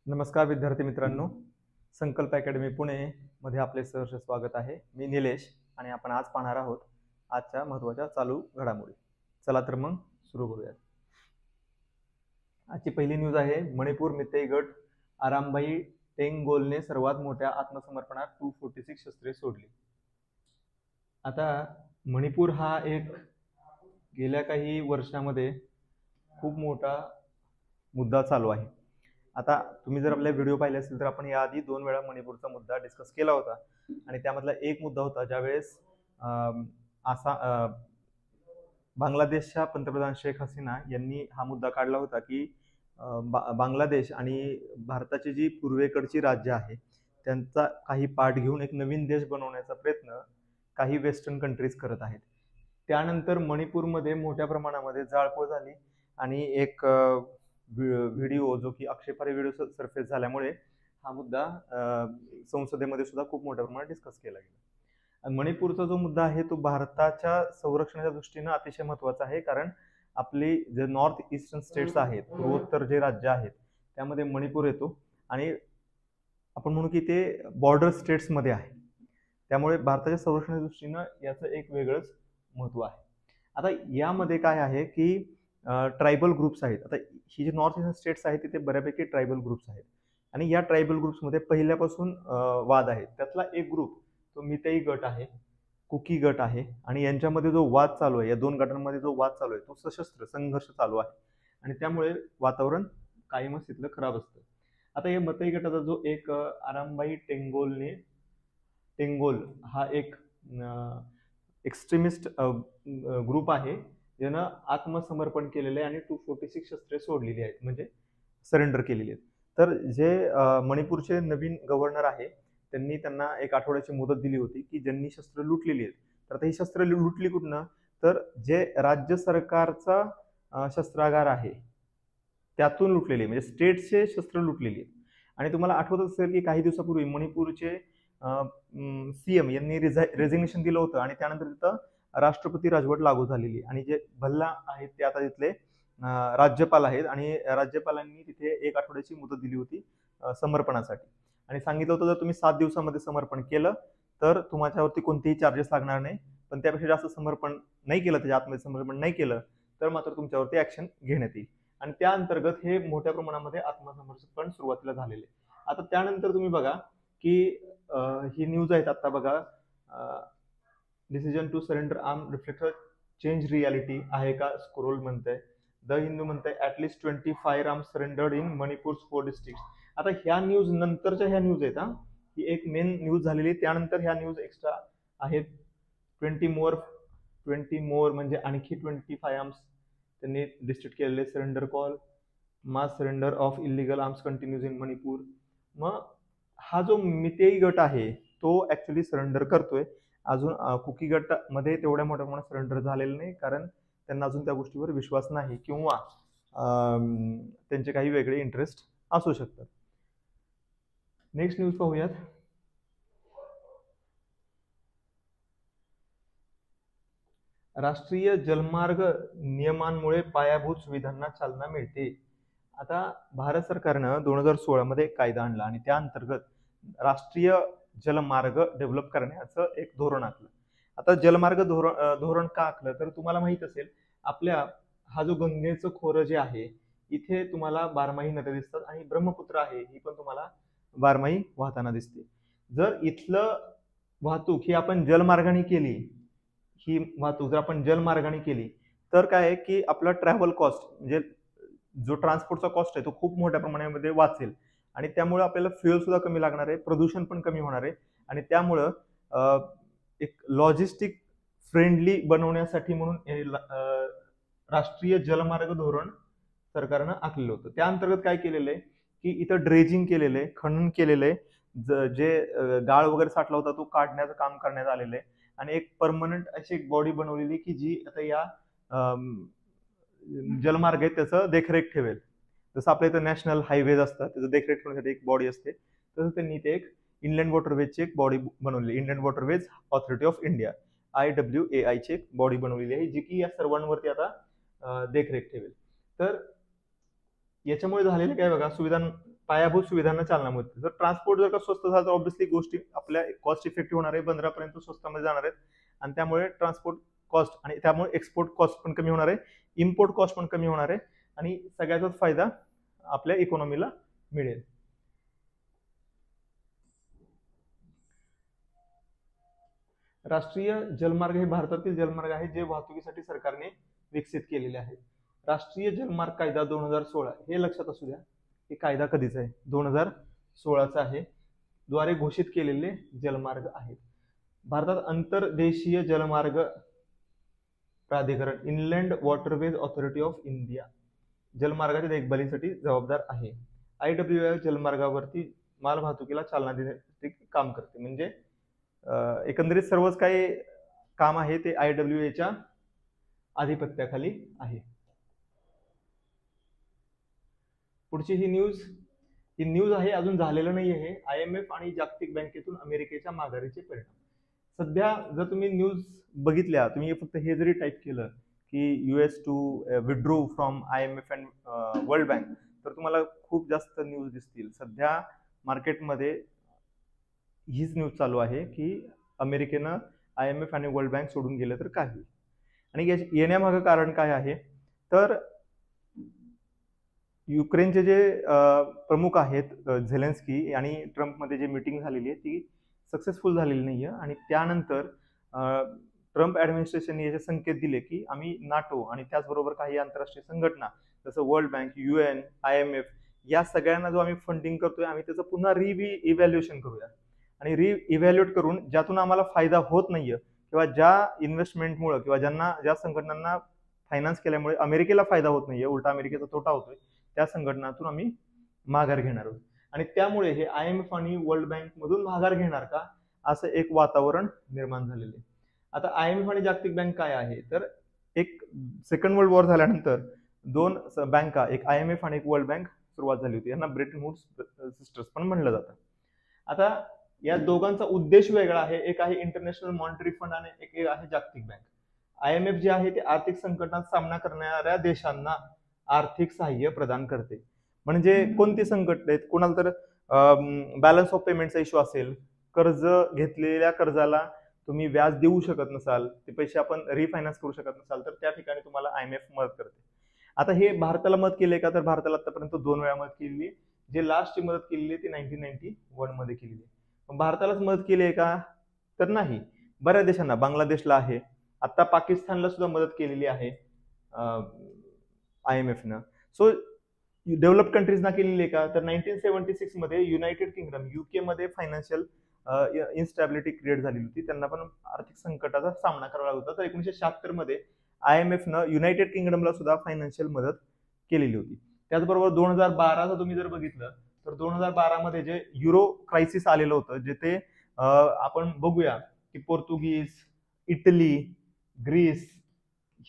नमस्कार विद्यार्थी मित्रांनो, संकल्प अकॅडमी पुणे मध्ये आपले सहर्ष स्वागत आहे. मी निलेश आणि आपण आज पाहणार आहोत आजच्या महत्त्वाच्या चालू घडामोडी. चला तर मग सुरू करूयात. आजची पहिली न्यूज आहे, मणिपूर मितेई गट आरामबाई टेंगगोलने सर्वात मोठ्या आत्मसमर्पणात 246 शस्त्रे सोडली. आता मणिपूर हा एक गेल्या काही वर्षामध्ये खूप मोठा मुद्दा चालू आहे. आता तुम्ही जर आपले व्हिडिओ पाहिले असेल तर आपण याआधी 2 वेळा मणिपूरचा मुद्दा डिस्कस केला होता आणि त्यामधला एक मुद्दा होता ज्यावेळेस बांगलादेशच्या पंतप्रधान शेख हसीना यांनी हा मुद्दा काढला होता की बांगलादेश आणि भारताची जी पूर्वेकडची राज्य आहे त्यांचा काही पाठ घेऊन एक नवीन देश बनवण्याचा प्रयत्न काही वेस्टर्न कंट्रीज करत आहेत. त्यानंतर मणिपूरमध्ये मोठ्या प्रमाणामध्ये जाळपोळ झाली आणि एक व्हिडिओ जो की आक्षेपार्ह व्हिडिओ सरफेस झाल्यामुळे हा मुद्दा संसदेमध्ये सुद्धा खूप मोठ्या प्रमाणात डिस्कस केला गेला. मणिपूरचा जो मुद्दा आहे तो भारताच्या संरक्षणाच्या दृष्टीने अतिशय महत्त्वाचा आहे, कारण आपली जे नॉर्थ ईस्टर्न स्टेट्स आहेत, पूर्वोत्तर जे राज्य आहेत त्यामध्ये मणिपूर येतो आणि आपण म्हणू की ते बॉर्डर स्टेट्समध्ये आहे. त्यामुळे भारताच्या संरक्षणाच्या दृष्टीनं याचं एक वेगळंच महत्त्व आहे. आता यामध्ये काय आहे की ट्रायबल ग्रुप्स आहेत. आता ही जी नॉर्थ ईस्टर्न स्टेट्स आहेत तिथे बऱ्यापैकी ट्रायबल ग्रुप्स आहेत आणि या ट्रायबल ग्रुप्समध्ये पहिल्यापासून वाद आहेत. त्यातला एक ग्रुप तो मितेई गट आहे, कुकी गट आहे आणि यांच्यामध्ये जो वाद चालू आहे, या दोन गटांमध्ये जो वाद चालू आहे तो सशस्त्र संघर्ष चालू आहे आणि त्यामुळे वातावरण कायमच तिथलं खराब असतं. आता या मितेई गटाचा जो एक आरामबाई टेंगोल हा एक एक्स्ट्रीमिस्ट ग्रुप आहे ज्यानं आत्मसमर्पण केलेले आणि 246 शस्त्रे सोडलेली आहेत, म्हणजे सरेंडर केलेली आहेत. तर जे मणिपूरचे नवीन गव्हर्नर आहे त्यांनी त्यांना एक आठवड्याची मुदत दिली होती की ज्यांनी शस्त्र लुटलेली आहेत. तर आता ही शस्त्र लुटली कुठनं, तर जे राज्य सरकारचा शस्त्रागार आहे त्यातून लुटलेली, म्हणजे स्टेटचे शस्त्र लुटलेली आहेत. आणि तुम्हाला आठवत असेल की काही दिवसापूर्वी मणिपूरचे सीएम यांनी रेझिग्नेशन दिलं होतं आणि त्यानंतर तिथं राष्ट्रपती राजवट लागू झालेली आणि जे भल्ला आहेत ते आता तिथले राज्यपाल आहेत आणि राज्यपालांनी तिथे एक आठवड्याची मुदत दिली होती समर्पणासाठी आणि सांगितलं होतं जर तुम्ही 7 दिवसामध्ये समर्पण केलं तर तुमच्यावरती कोणतेही चार्जेस लागणार नाही, पण त्यापेक्षा जास्त समर्पण नाही केलं, त्याच्या आतमध्ये समर्पण नाही केलं तर मात्र तुमच्यावरती ऍक्शन घेण्यात येईल. आणि त्या अंतर्गत हे मोठ्या प्रमाणामध्ये आत्मसमर्पण सुरुवातीला झालेले. आता त्यानंतर तुम्ही बघा की ही न्यूज आहेत आता बघा, decision to surrender arm reflect change reality आहे का, स्क्रोल म्हणतंय. द हिंदू म्हणतंय at least 20 fire arms surrendered in Manipur 4 district. आता ह्या न्यूज नंतरच्या ह्या न्यूज आहेत ही एक मेन न्यूज झालेली, त्यानंतर ह्या न्यूज एक्स्ट्रा आहेत. 20 मोर म्हणजे आणखी 20 फायर आर्म्स त्यांनी डिस्ट्रिक्ट केलेले. Surrender call mass surrender of illegal arms continues in Manipur. मग हा जो मितेई गट आहे तो ऍक्च्युली सरेंडर करतोय. अजून कुकी गटामध्ये तेवढ्या मोठ्या प्रमाणात सरेंडर झालेलं नाही, कारण त्यांना अजून त्या गोष्टीवर विश्वास नाही किंवा त्यांचे काही वेगळे इंटरेस्ट असू शकतात. नेक्स्ट न्यूज पाहूयात. राष्ट्रीय जलमार्ग नियमांमुळे पायाभूत सुविधांना चालना मिळते. आता भारत सरकारनं 2016 मध्ये कायदा आणला आणि त्या अंतर्गत राष्ट्रीय जलमार्ग डेव्हलप करण्याचं एक धोरण आखलं. आता जलमार्ग धोरण का आखलं तर तुम्हाला माहित असेल आपल्या हा जो गंगेचं खोरं जे आहे इथे तुम्हाला बारमाही नद्या दिसतात आणि ब्रह्मपुत्र आहे ही पण तुम्हाला बारमाही वाहताना दिसते. जर इथलं वाहतूक ही आपण जलमार्गाने केली, ही वाहतूक जर आपण जलमार्गाने केली तर काय आहे की आपला ट्रॅव्हल कॉस्ट म्हणजे जो ट्रान्सपोर्टचा कॉस्ट आहे तो खूप मोठ्या प्रमाणामध्ये वाचेल आणि त्यामुळे आपल्याला फ्युएल सुद्धा कमी लागणार आहे, प्रदूषण पण कमी होणार आहे आणि त्यामुळं एक लॉजिस्टिक फ्रेंडली बनवण्यासाठी म्हणून राष्ट्रीय जलमार्ग धोरण सरकारनं आखलेलं होतं. त्या अंतर्गत काय केलेलं आहे की इथं ड्रेजिंग केलेलं आहे, खनन केलेलं आहे, जे गाळ वगैरे साठला होता तो काढण्याचं काम करण्यात आलेलं आहे आणि एक परमनंट अशी एक बॉडी बनवलेली की जी आता या जलमार्ग आहे त्याचं देखरेख ठेवेल. जसं आपल्या इथं नॅशनल हायवेज असतात त्याचं देखरेख ठेवण्यासाठी एक बॉडी असते, तसं त्यांनी ते एक इनलँड वॉटरवेजची एक बॉडी बनवली, Indian waterways authority of India IWAI ची एक बॉडी बनवलेली आहे जी की या सर्वांवरती आता देखरेख ठेवेल. तर याच्यामुळे झालेलं काय बघा, पायाभूत सुविधांना चालना मिळते. जर ट्रान्सपोर्ट जर का स्वस्त झाला तर ऑब्व्हियसली गोष्टी आपल्या कॉस्ट इफेक्टिव्ह होणार आहे, बंदरापर्यंत स्वस्तामध्ये जाणार आहेत आणि त्यामुळे ट्रान्सपोर्ट कॉस्ट आणि त्यामुळे एक्सपोर्ट कॉस्ट पण कमी होणार आहे, इम्पोर्ट कॉस्ट पण कमी होणार आहे आणि सगळ्याचाच फायदा आपल्या इकॉनॉमीला मिळेल. राष्ट्रीय जलमार्ग हे भारतातील जलमार्ग आहेत जे वाहतुकीसाठी सरकारने विकसित केलेले आहेत. राष्ट्रीय जलमार्ग कायदा 2016 हे लक्षात असू द्या, हे कायदा कधीचा आहे, 2016चा आहे, द्वारे घोषित केलेले जलमार्ग आहेत. भारतात अंतर्देशीय जलमार्ग प्राधिकरण inland waterways authority of India जलमार्गाच्या देखभालीसाठी जबाबदार आहे. IWI जलमार्गावरती माल वाहतुकीला चालना देण्यासाठी काम करते. म्हणजे एकंदरीत सर्वच काही काम आहे ते IWAच्या आधिपत्याखाली आहे. पुढची ही न्यूज आहे, अजून झालेलं नाही आहे. IMF आणि जागतिक बँकेतून अमेरिकेच्या माघारीचे परिणाम. सध्या जर तुम्ही न्यूज बघितल्या, तुम्ही फक्त हे जरी टाईप केलं की US to withdraw from IMF and World Bank, तर तुम्हाला खूप जास्त न्यूज दिसतील. सध्या मार्केटमध्ये हीच न्यूज चालू आहे की अमेरिकेनं IMF आणि वर्ल्ड बँक सोडून गेलं तर काय होईल. आणि येण्यामागं कारण काय आहे तर युक्रेनचे जे प्रमुख आहेत झेलेन्स्की आणि ट्रम्पमध्ये जे मीटिंग झालेली आहे ती सक्सेसफुल झालेली नाही आहे आणि त्यानंतर ट्रम्प ॲडमिनिस्ट्रेशनने याचे संकेत दिले की आम्ही नाटो आणि त्याचबरोबर काही आंतरराष्ट्रीय संघटना जसं वर्ल्ड बँक, UN, IMF या सगळ्यांना जो आम्ही फंडिंग करतोय आम्ही त्याचं पुन्हा इव्हॅल्युएशन करूया आणि इव्हॅल्युएट करून ज्यातून आम्हाला फायदा होत नाहीये किंवा ज्या इन्व्हेस्टमेंटमुळे किंवा ज्या संघटनांना फायनान्स केल्यामुळे अमेरिकेला फायदा होत नाहीये, उलटा अमेरिकेचा तोटा होतोय, त्या संघटनातून आम्ही माघार घेणार आहोत. आणि त्यामुळे हे IMF आणि वर्ल्ड बँक मधून माघार घेणार का असं एक वातावरण निर्माण झालेलं आहे. आता IMF आणि जागतिक बँक काय आहे तर एक सेकंड वर्ल्ड वॉर झाल्यानंतर दोन बँका, एक IMF आणि एक वर्ल्ड बँक सुरुवात झाली होती. यांना ब्रेटन वुड्स सिस्टर्स पण म्हणलं जातं. आता या दोघांचा उद्देश वेगळा आहे. एक आहे इंटरनॅशनल मॉनिटरी फंड आणि एक आहे जागतिक बँक. IMF जे आहे ते आर्थिक संकटात सामना करणाऱ्या देशांना आर्थिक सहाय्य प्रदान करते. म्हणजे कोणती संकट आहेत, कोणाला तर बॅलन्स ऑफ पेमेंटचा इश्यू असेल, कर्ज घेतलेल्या कर्जाला तुम्ही व्याज देऊ शकत नसाल, ते पैसे आपण रिफायनान्स करू शकत नसाल, तर त्या ठिकाणी तुम्हाला IMF मदत करते. आता हे भारताला मदत केली का तर भारताला आतापर्यंत 2 वेळा मदत केलेली. जे लास्टची मदत केलेली ती 1991 मध्ये केलेली. भारतालाच मदत केली आहे का तर नाही. बऱ्याच देशांना, बांगलादेशला आहे, आता पाकिस्तानला सुद्धा मदत केलेली आहे IMFनं. सो डेव्हलप कंट्रीजना केलेली आहे का तर 1976 मध्ये युनायटेड किंगडम UK मध्ये फायनान्शियल इन्स्टॅबिलिटी क्रिएट झालेली होती, त्यांना पण आर्थिक संकटाचा सामना करावा लागत होता. तर 1976 मध्ये IMFनं युनायटेड किंगडमला सुद्धा फायनान्शियल मदत केलेली होती. त्याचबरोबर 2012चा तुम्ही जर बघितलं तर 2012 मध्ये जे युरो क्रायसिस आलेलं होतं, जिथे आपण बघूया की पोर्तुगीज, इटली, ग्रीस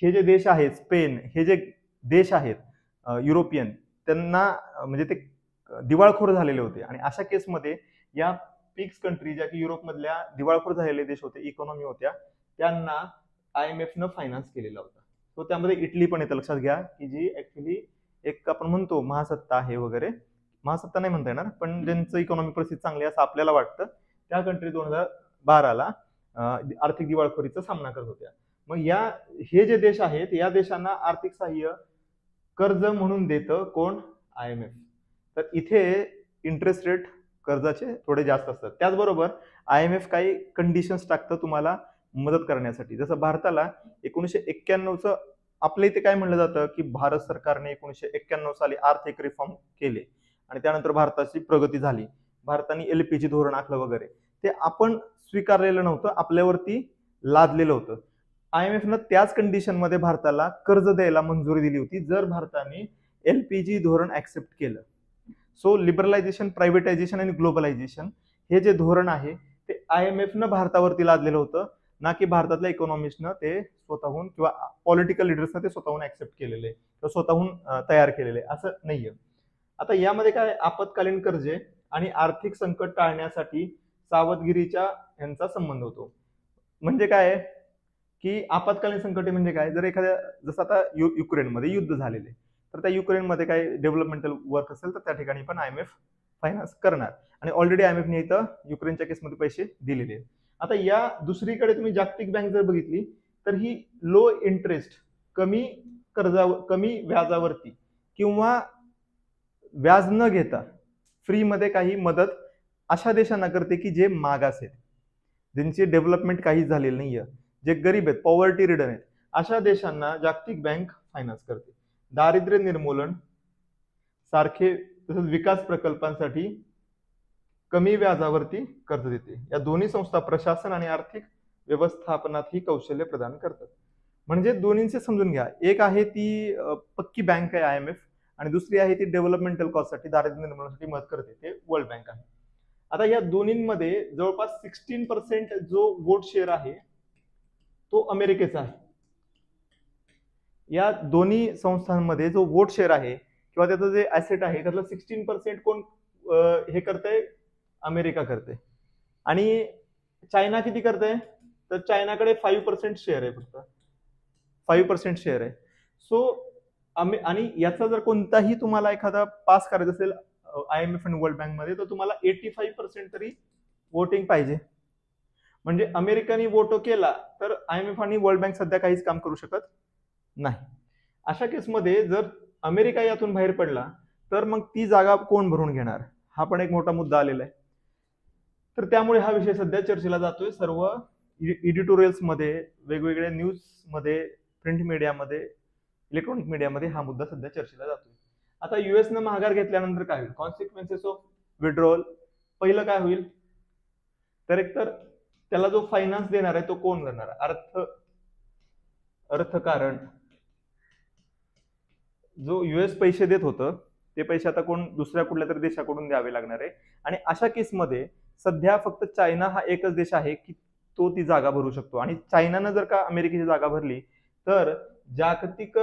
हे जे देश आहेत, स्पेन हे जे देश आहेत युरोपियन, त्यांना म्हणजे ते दिवाळखोर झालेले होते. आणि अशा केसमध्ये या पिग्स कंट्री ज्या की युरोपमधल्या दिवाळखोर झालेले देश होते, इकॉनॉमी होत्या, त्यांना IMFनं फायनान्स केलेला होता. तो त्यामध्ये इटली पण येतं, लक्षात घ्या की जी ऍक्च्युली एक आपण म्हणतो महासत्ता आहे वगैरे, महासत्ता नाही म्हणता येणार पण ज्यांचं इकॉनॉमिक परिस्थिती चांगली असं आपल्याला वाटतं, त्या कंट्री 2012ला आर्थिक दिवाळखोरीचा सामना करत होत्या. मग हे जे देश आहेत या देशांना आर्थिक सहाय्य कर्ज म्हणून देतं कोण? IMF. तर इथे इंटरेस्ट रेट कर्जाचे थोडे जास्त असतात. त्याचबरोबर IMF काही कंडिशन्स टाकतं तुम्हाला मदत करण्यासाठी. जसं भारताला 1991चं आपल्या इथे काय म्हणलं जातं की भारत सरकारने 1991 साली आर्थिक रिफॉर्म केले आणि त्यानंतर भारताची प्रगती झाली, भारताने LPG धोरण आखलं वगैरे. ते आपण स्वीकारलेलं नव्हतं, आपल्यावरती लादलेलं होतं. IMFनं त्याच कंडिशनमध्ये भारताला कर्ज द्यायला मंजुरी दिली होती जर भारताने LPG धोरण ऍक्सेप्ट केलं. सो लिबरलायझेशन, प्रायव्हेटायझेशन आणि ग्लोबलायझेशन हे जे धोरण आहे ते IMFनं भारतावरती लादलेलं होतं, ना की भारतातल्या इकॉनॉमिस्टनं ते स्वतःहून किंवा पॉलिटिकल लिडर्सनं ते स्वतःहून ऍक्सेप्ट केलेले किंवा स्वतःहून तयार केलेले असं नाहीये. आता यामध्ये काय, आपत्कालीन कर्जे आणि आर्थिक संकट टाळण्यासाठी सावधगिरीच्या यांचा संबंध होतो. म्हणजे काय की आपत्कालीन संकटे म्हणजे काय, जर एखाद्या, जसं आता युक्रेनमध्ये युद्ध झालेले, तर त्या युक्रेनमध्ये काही डेव्हलपमेंटल वर्क असेल तर त्या ठिकाणी पण IMF फायनान्स करणार. आणि ऑलरेडी IMF ने इथं युक्रेनच्या केसमध्ये पैसे दिलेले आहेत. आता या दुसरीकडे तुम्ही जागतिक बँक जर बघितली तर ही लो इंटरेस्ट, कमी व्याजावरती किंवा व्याज न घेता फ्रीमध्ये काही मदत अशा देशांना करते की जे मागास आहेत, ज्यांची डेव्हलपमेंट काहीच झालेली नाहीये, जे गरीब आहेत, पॉवर्टी रिडन आहेत, अशा देशांना जागतिक बँक फायनान्स करते. दारिद्र्य निर्मूलन सारखे तसंच विकास प्रकल्पांसाठी कमी व्याजावरती कर्ज देते. या दोन्ही संस्था प्रशासन आणि आर्थिक व्यवस्थापनात ही कौशल्य प्रदान करतात. म्हणजे दोन्हींचे समजून घ्या, एक आहे ती पक्की बँक आहे IMF आणि दुसरी आहे ती डेव्हलपमेंटल कॉजसाठी, दारिद्र्य निर्मूलनासाठी मदत करते, ते वर्ल्ड बँक आहे. आता या दोन्हींमध्ये जवळपास 16% जो वोट शेअर आहे तो अमेरिकेचा आहे. या दोन्ही संस्थांमध्ये जो वोट शेअर आहे किंवा त्याचं जे ऍसेट आहे त्यातलं 16% कोण हे करतंय, अमेरिका करते. आणि चायना किती करते, तर चायनाकडे 5% शेअर आहे, फक्त 5% शेअर आहे. सो आणि याचा जर कोणताही तुम्हाला एखादा पास करायचा असेल IMF आणि वर्ल्ड बँक मध्ये तर तुम्हाला 85% तरी वोटिंग पाहिजे. म्हणजे अमेरिकेने वोटो केला तर IMF आणि वर्ल्ड बँक सध्या काहीच काम करू शकत नाही. अशा केसमध्ये जर अमेरिका यातून बाहेर पडला तर मग ती जागा कोण भरून घेणार, हा पण एक मोठा मुद्दा आलेला आहे. तर त्यामुळे हा विषय सध्या चर्चेला जातोय. सर्व एडिटोरियल्स मध्ये, वेगवेगळ्या न्यूज मध्ये, प्रिंट मीडियामध्ये, इलेक्ट्रॉनिक मीडियामध्ये हा मुद्दा सध्या चर्चेला जातोय. आता US न माघार घेतल्यानंतर काय होईल, कॉन्सिक्वेन्सेस ऑफ विड्रॉल. पहिलं काय होईल तर एकतर त्याला जो फायनान्स देणार आहे तो कोण करणार, अर्थकारण. जो US पैसे देत होतं ते पैसे आता कोण दुसऱ्या कुठल्या तरी देशाकडून द्यावे लागणार आहे. आणि अशा केसमध्ये सध्या फक्त चायना हा एकच देश आहे की तो ती जागा भरू शकतो. आणि चायनानं जर का अमेरिकेची जागा भरली तर जागतिक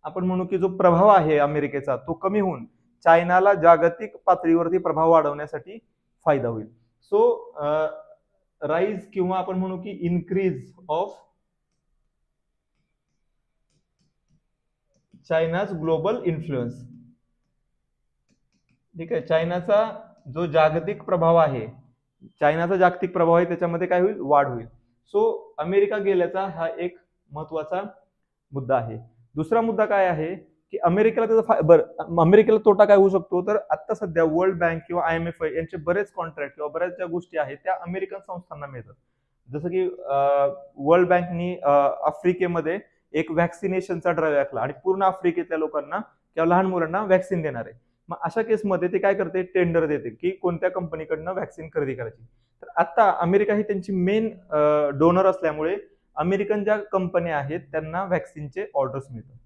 आपण म्हणू की जो प्रभाव आहे अमेरिकेचा तो कमी होऊन चायनाला जागतिक पातळीवरती प्रभाव वाढवण्यासाठी फायदा होईल. सो राईज किंवा आपण म्हणू की इन्क्रीज ऑफ चायनाज ग्लोबल इन्फ्लुएन्स. ठीक आहे, चायनाचा जो जागतिक प्रभाव आहे, त्याच्यामध्ये काय होईल, वाढ होईल. सो अमेरिका गेल्याचा हा एक महत्वाचा मुद्दा आहे. दुसरा मुद्दा काय आहे की अमेरिकेला त्याचा अमेरिकेला तोटा काय होऊ शकतो, तर आता सध्या वर्ल्ड बँक किंवा IMF यांचे बरेच कॉन्ट्रॅक्ट किंवा बऱ्याच ज्या गोष्टी आहेत त्या अमेरिकन संस्थांना मिळतात. जसं की वर्ल्ड बँकनी आफ्रिकेमध्ये एक व्हॅक्सिनेशनचा ड्राईव्ह आखला आणि पूर्ण आफ्रिकेतल्या लोकांना किंवा लहान मुलांना व्हॅक्सिन देणार आहे. मग अशा केसमध्ये ते काय करते, टेंडर देते की कोणत्या कंपनीकडनं व्हॅक्सिन खरेदी करायची. तर आता अमेरिका ही त्यांची मेन डोनर असल्यामुळे अमेरिकन ज्या कंपन्या आहेत त्यांना व्हॅक्सिनचे ऑर्डर्स मिळतात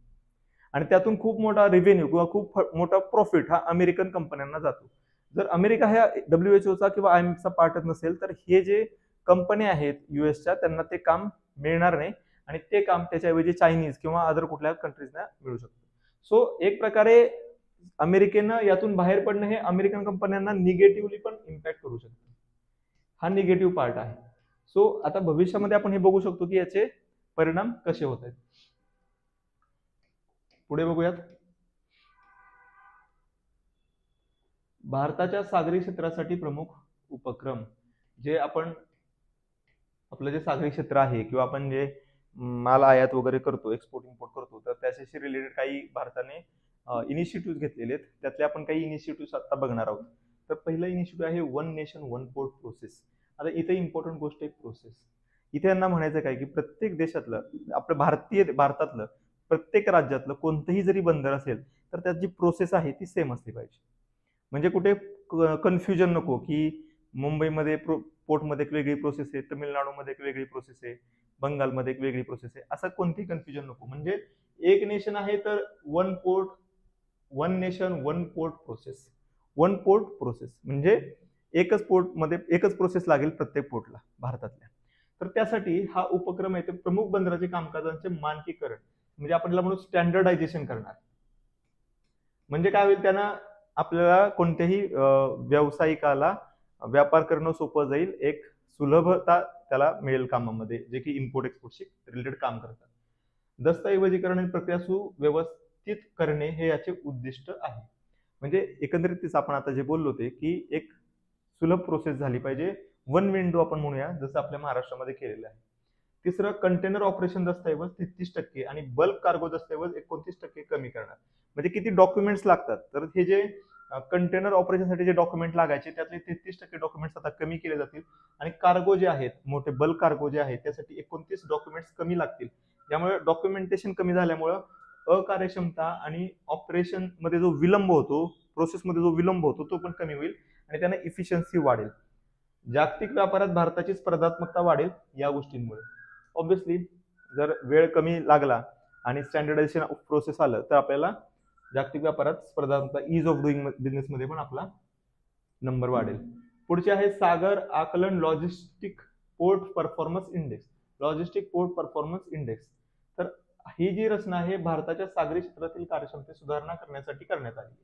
आणि त्यातून खूप मोठा रेव्हेन्यू किंवा खूप मोठा प्रॉफिट हा अमेरिकन कंपन्यांना जातो. जर अमेरिका ह्या WHO किंवा IMFचा पार्टच नसेल तर हे जे कंपन्या आहेत USच्या त्यांना ते काम मिळणार नाही आणि ते काम त्याच्याऐवजी चायनीज किंवा अदर कुठल्या कंट्रीजना मिळू शकतं. सो एक प्रकारे अमेरिकेनं यातून बाहेर पडणं हे अमेरिकन कंपन्यांना निगेटिव्हली पण इम्पॅक्ट करू शकतं. हा निगेटिव्ह पार्ट आहे. सो आता भविष्यामध्ये आपण हे बघू शकतो की याचे परिणाम कसे होत आहेत. पुढे बघूयात. भारताच्या सागरी क्षेत्रासाठी प्रमुख उपक्रम. जे आपण आपलं जे सागरी क्षेत्र आहे किंवा आपण जे माल आयात वगैरे करतो, एक्सपोर्ट इम्पोर्ट करतो, तर त्याच्याशी रिलेटेड काही भारताने इनिशिएटिव्ह घेतलेले आहेत. त्यातले आपण काही इनिशिएटिव्ह आता बघणार आहोत. तर पहिला इनिशिएटिव्ह आहे one nation one port process. आता इथे इम्पॉर्टंट गोष्ट आहे प्रोसेस. इथे यांना म्हणायचं काय की प्रत्येक देशातलं, आपलं भारतातलं प्रत्येक राज्यातलं कोणतंही जरी बंदर असेल तर त्याची प्रोसेस आहे ती सेम असली पाहिजे. म्हणजे कुठे कन्फ्युजन नको की मुंबईमध्ये पोर्टमध्ये एक वेगळी प्रोसेस आहे, तमिळनाडूमध्ये एक वेगळी प्रोसेस आहे, बंगालमध्ये एक वेगळी प्रोसेस आहे, असं कोणतीही कन्फ्युजन नको. म्हणजे एक नेशन आहे तर one port, one nation one port process. One port process म्हणजे एकच पोर्टमध्ये एकच प्रोसेस लागेल प्रत्येक पोर्टला भारतातल्या. तर त्यासाठी हा उपक्रम आहे ते प्रमुख बंदराचे कामकाजांचे मानकीकरण, म्हणजे आपण म्हणू स्टँडर्डायझेशन करणार. म्हणजे काय होईल, त्यांना आपल्याला कोणत्याही व्यावसायिकाला व्यापार करणं सोपं जाईल, एक सुलभता त्याला मिळेल कामामध्ये, जे की इम्पोर्ट एक्सपोर्टशी रिलेटेड काम करतात. दस्तऐवजीकरण प्रक्रिया व्यवस्थित करणे हे याचे उद्दिष्ट आहे. म्हणजे एकंदरीतच आपण आता जे बोललो ते की एक सुलभ प्रोसेस झाली पाहिजे, वन विंडो आपण म्हणूया, जसं आपल्या महाराष्ट्रामध्ये केलेलं आहे. तिसरं, कंटेनर ऑपरेशन दस्तऐवज 33% आणि बल्क कार्गो दस्तऐवज 29% कमी करणार. म्हणजे किती डॉक्युमेंट्स लागतात, तर हे जे कंटेनर ऑपरेशनसाठी जे डॉक्युमेंट लागायचे त्यातले 33% डॉक्युमेंट्स आता कमी केले जातील आणि कार्गो जे आहेत, मोठे बल्क कार्गो जे आहेत, त्यासाठी 29 डॉक्युमेंट्स कमी लागतील. त्यामुळे डॉक्युमेंटेशन कमी झाल्यामुळं अकार्यक्षमता आणि ऑपरेशन मध्ये जो विलंब होतो, प्रोसेसमध्ये जो विलंब होतो तो पण कमी होईल आणि त्याने इफिशियन्सी वाढेल. जागतिक व्यापारात भारताची स्पर्धात्मकता वाढेल या गोष्टींमुळे. ऑब्व्हियसली जर वेळ कमी लागला आणि स्टँडर्डायझेशन ऑफ प्रोसेस आलं तर आपल्याला जागतिक व्यापारात स्पर्धात्मकता, ईज ऑफ डुईंग बिझनेस मध्ये पण आपला नंबर वाढेल. पुढचे आहे सागर आकलन logistic port performance index. Logistic port performance index, तर ही जी रचना आहे भारताच्या सागरी क्षेत्रातील कार्यक्षमतेत सुधारणा करण्यासाठी करण्यात आली.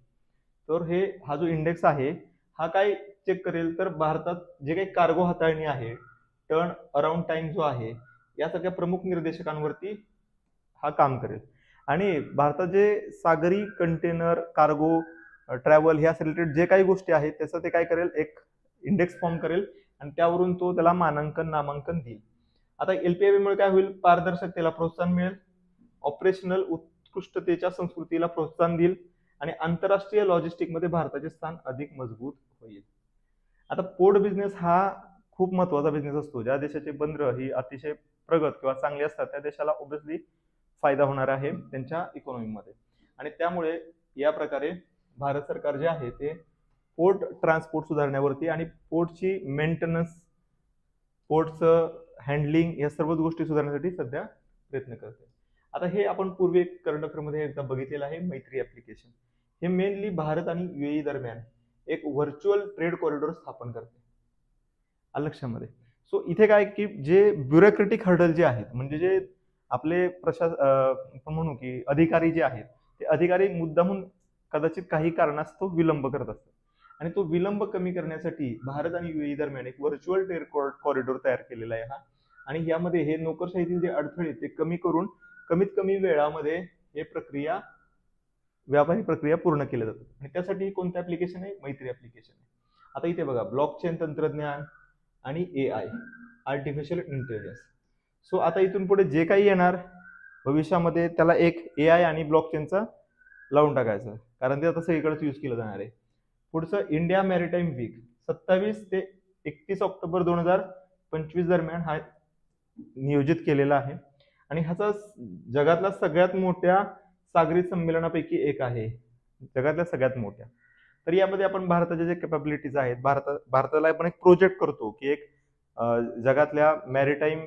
तर हा जो इंडेक्स आहे हा काय चेक करेल, तर भारतात जे काही कार्गो हाताळणी आहे, टर्न अराउंड टाइम जो आहे, यासारख्या प्रमुख निर्देशकांवरती हा काम करेल. आणि भारतात जे सागरी कंटेनर, कार्गो, ट्रॅव्हल ह्या रिलेटेड जे काही गोष्टी आहेत त्याचं ते काय करेल, एक इंडेक्स फॉर्म करेल आणि त्यावरून तो त्याला मानांकन, नामांकन देईल. आता LPIB मुळे काय होईल, पारदर्शकतेला प्रोत्साहन मिळेल, ऑपरेशनल उत्कृष्टतेच्या संस्कृतीला प्रोत्साहन देईल आणि आंतरराष्ट्रीय लॉजिस्टिक मध्ये भारताचे स्थान अधिक मजबूत होईल. आता पोर्ट बिझनेस हा खूप महत्वाचा बिझनेस असतो. ज्या देशाचे बंदरं ही अतिशय प्रगत किंवा चांगली असतात त्या देशाला ऑब्व्हियसली फायदा होणार आहे त्यांच्या इकॉनॉमीमध्ये. आणि त्यामुळे या प्रकारे भारत सरकार जे आहे ते पोर्ट ट्रान्सपोर्ट सुधारण्यावरती आणि पोर्टची मेंटेनन्स, पोर्टचं हँडलिंग या सर्व गोष्टी सुधारण्यासाठी सध्या प्रयत्न करते. आता हे आपण पूर्वी करंट अफेअरमध्ये एकदा बघितलेलं आहे, मैत्री ऍप्लिकेशन. हे मेनली भारत आणि UAE दरम्यान एक व्हर्च्युअल ट्रेड कॉरिडॉर स्थापन करते, लक्षामध्ये. सो इथे काय की जे ब्युरोक्रेटिक हर्डल जे आहेत, म्हणजे जे आपले आपण म्हणू की अधिकारी जे आहेत, ते अधिकारी मुद्दामून कदाचित काही कारणास्तव विलंब करत असतात आणि तो विलंब कमी करण्यासाठी भारत आणि UAE दरम्यान एक व्हर्च्युअल ट्रेड कॉरिडॉर तयार केलेला आहे हा. आणि यामध्ये हे नोकरशाहीतील जे अडथळे ते कमी करून कमीत कमी वेळामध्ये हे व्यापारी प्रक्रिया पूर्ण केल्या जातात. आणि त्यासाठी कोणतं ऍप्लिकेशन आहे, मैत्री ऍप्लिकेशन आहे. आता इथे बघा, ब्लॉकचेन तंत्रज्ञान आणि AI, आर्टिफिशियल इंटेलिजन्स. सो आता इथून पुढे जे काही येणार भविष्यामध्ये त्याला एक AI आणि ब्लॉकचेनचा लावून टाकायचं, कारण ते आता सगळीकडेच यूज केलं जाणार आहे. पुढचं इंडिया मॅरिटाईम वीक 27 ते 31 ऑक्टोबर 2025 दरम्यान हा नियोजित केलेला आहे आणि ह्याचा जगातल्या सगळ्यात मोठ्या सागरी संमेलनापैकी एक आहे, जगातल्या सगळ्यात मोठ्या. तर यामध्ये आपण भारताच्या जे कॅपॅबिलिटीज आहेत, भारताला आपण एक प्रोजेक्ट करतो की एक जगातल्या मॅरिटाईम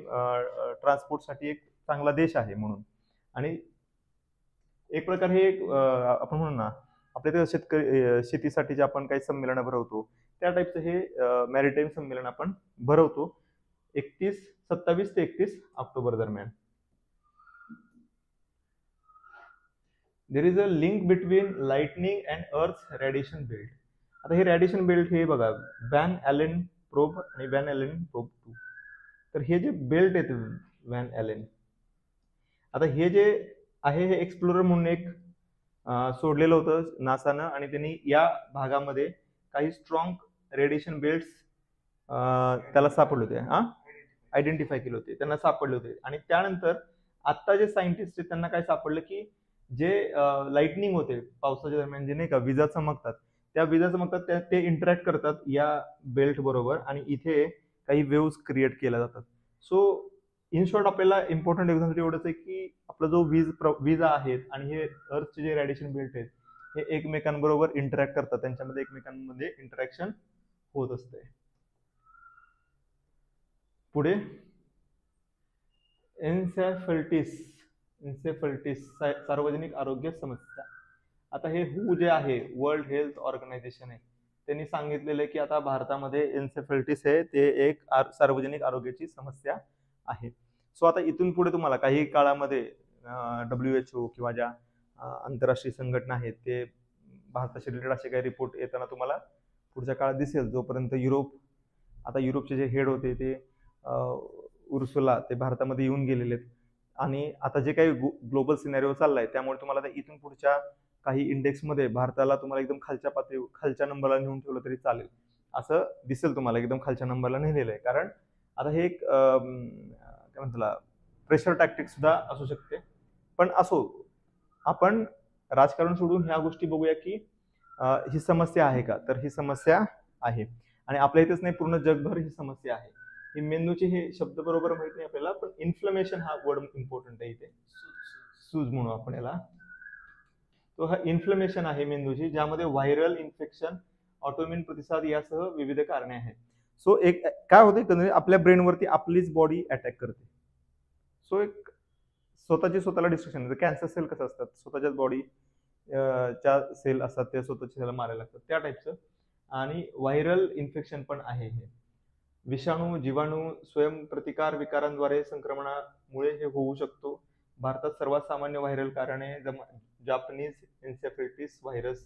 ट्रान्सपोर्टसाठी एक चांगला देश आहे म्हणून. आणि एक प्रकार हे आपण म्हणू ना, आपल्या शेतीसाठी जे आपण काही संमेलन भरवतो त्या टाईपचं हे मॅरिटाईम संमेलन आपण भरवतो 27 ते 31 ऑक्टोबर दरम्यान. There is a link between lightning and अर्थ रेडिएशन बेल्ट. आता हे रेडिएशन बेल्ट हे बघा, व्हॅन ॲलेन प्रोब आणि व्हॅन ॲलेन प्रोब 2. तर हे जे बेल्ट आहेत व्हॅन ॲलेन, आता हे जे आहे हे एक्सप्लोरर म्हणून एक सोडलेलं होतं नासानं आणि त्यांनी या भागामध्ये काही स्ट्रॉंग रेडिएशन बेल्ट्स त्याला सापडले होते, आयडेंटिफाय केले होते, त्यांना सापडले होते. आणि त्यानंतर आता जे सायंटिस्ट आहेत त्यांना काय सापडलं की जे लाइटनिंग होते पावसाच्या दरम्यान, जे नाही का विजा चमकतात, त्या विजा चमकतात ते इंटरॅक्ट करतात या बेल्ट बरोबर आणि इथे काही वेव्स क्रिएट केल्या जातात. सो इन शॉर्ट आपल्याला इम्पॉर्टंट एक्झाम्पल एवढंच आहे की आपला जो विजा आहेत आणि हे अर्थचे जे रेडिएशन बेल्ट आहेत हे एकमेकांबरोबर इंटरॅक्ट करतात, त्यांच्यामध्ये एकमेकांमध्ये इंटरॅक्शन होत असते. पुढे एन्सेफलिटिस सार्वजनिक आरोग्य समस्या. आता हे WHO जे आहे, वर्ल्ड हेल्थ ऑर्गनायझेशन आहे, त्यांनी सांगितलेलं आहे की आता भारतामध्ये एन्सेफलिटिस हे ते एक सार्वजनिक आरोग्याची समस्या आहे. सो आता इथून पुढे तुम्हाला काही काळामध्ये WHO किंवा ज्या आंतरराष्ट्रीय संघटना आहेत ते भारताशी रिलेटेड असे काही रिपोर्ट येताना तुम्हाला पुढच्या काळात दिसेल. जोपर्यंत युरोपचे जे हेड होते ते उर्सुला ते भारतामध्ये येऊन गेलेले आहेत. आणि आता जे काही ग्लोबल सिनेरिओ चाललाय त्यामुळे तुम्हाला आता इथून पुढच्या काही इंडेक्समध्ये भारताला तुम्हाला एकदम खालच्या पातळी खालच्या नंबरला नेऊन ठेवलं तरी चालेल, असं दिसेल तुम्हाला एकदम खालच्या नंबरला नेलेलं आहे. कारण आता हे एक काय म्हणतात प्रेशर टॅक्टिक सुद्धा असू शकते. पण असो, आपण राजकारण सोडून ह्या गोष्टी बघूया की ही समस्या आहे का, तर ही समस्या आहे आणि आपल्या इथेच नाही पूर्ण जगभर ही समस्या आहे. ही मेंदूचे हे शब्द बरोबर माहित नाही आपल्याला, पण इन्फ्लमेशन हा वर्ड इम्पॉर्टंट आहे इथे. सूज म्हणू आपण याला. तो हा इन्फ्लमेशन आहे मेंदूची, ज्यामध्ये व्हायरल इन्फेक्शन, ऑटोइम्यून प्रतिसाद यासह विविध कारणे आहेत. सो एक काय होते, आपल्या ब्रेनवरती आपलीच बॉडी अटॅक करते. सो एक स्वतःला डिस्ट्रक्शन. कॅन्सर सेल कसं असतात, स्वतःच्याच बॉडी च्या सेल असतात, ते स्वतःच्या सेल मारायला लागतात, त्या टाईपचं. आणि व्हायरल इन्फेक्शन पण आहे हे. विषाणू, जीवाणू, स्वयंप्रतिकार विकारांद्वारे संक्रमणामुळे हे होऊ शकतो. भारतात सर्वात सामान्य व्हायरल कारणे जापनीज एन्सेफॅलिटिस व्हायरस,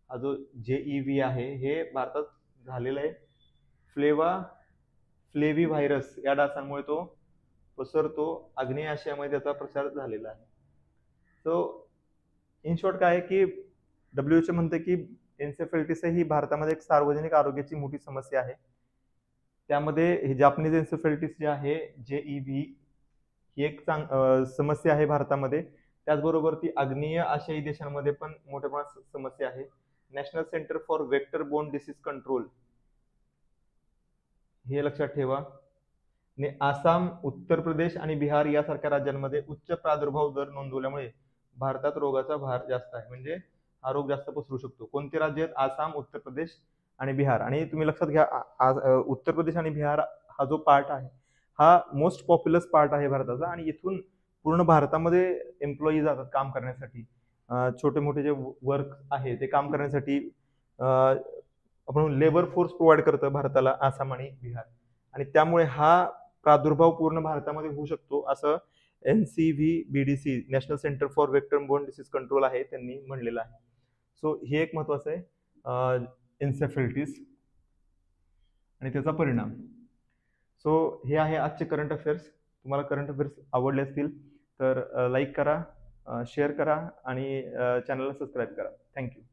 हा जो JEV आहे, हे भारतात झालेला आहे. फ्लेवी व्हायरस या डासांमुळे तो पसरतो. आग्नेय आशियामध्ये त्याचा प्रसार झालेला आहे. सो इन शॉर्ट काय आहे की WHO म्हणते की एन्सेफॅलिटिस ही भारतामध्ये एक सार्वजनिक आरोग्याची मोठी समस्या आहे. त्यामध्ये हे जापनीज एन्सेफॅलिटिस जे आहे, JEV, ही एक समस्या आहे भारतामध्ये. त्याचबरोबर ती आग्नेय आशियाई देशांमध्ये पण मोठ्या प्रमाणात समस्या आहे. National centre for vector borne disease control, हे लक्षात ठेवा. आसाम, उत्तर प्रदेश आणि बिहार यासारख्या राज्यांमध्ये उच्च प्रादुर्भाव दर नोंदवल्यामुळे भारतात रोगाचा भार जास्त आहे. म्हणजे हा रोग जास्त पसरू शकतो. कोणते राज्य आहेत? आसाम, उत्तर प्रदेश आणि बिहार. आणि तुम्ही लक्षात घ्या, उत्तर प्रदेश आणि बिहार हा जो पार्ट आहे, हा मोस्ट पॉप्युलस पार्ट आहे भारताचा. आणि इथून पूर्ण भारतामध्ये एम्प्लॉई जातात काम करण्यासाठी. छोटे मोठे जे वर्क आहे ते काम करण्यासाठी आपण लेबर फोर्स प्रोव्हाइड करतं भारताला आसाम आणि बिहार. आणि त्यामुळे हा प्रादुर्भाव पूर्ण भारतामध्ये होऊ शकतो, असं NCVBDC, national centre for vector borne disease control आहे, त्यांनी म्हणलेलं आहे. सो हे एक महत्वाचं आहे, एन्सेफॅलिटिस आणि त्याचा परिणाम. सो हे आहे आजचे करंट अफेअर्स. तुम्हाला करंट अफेअर्स आवडले असतील तर लाईक करा, शेअर करा आणि चॅनलला सबस्क्राईब करा. थँक्यू.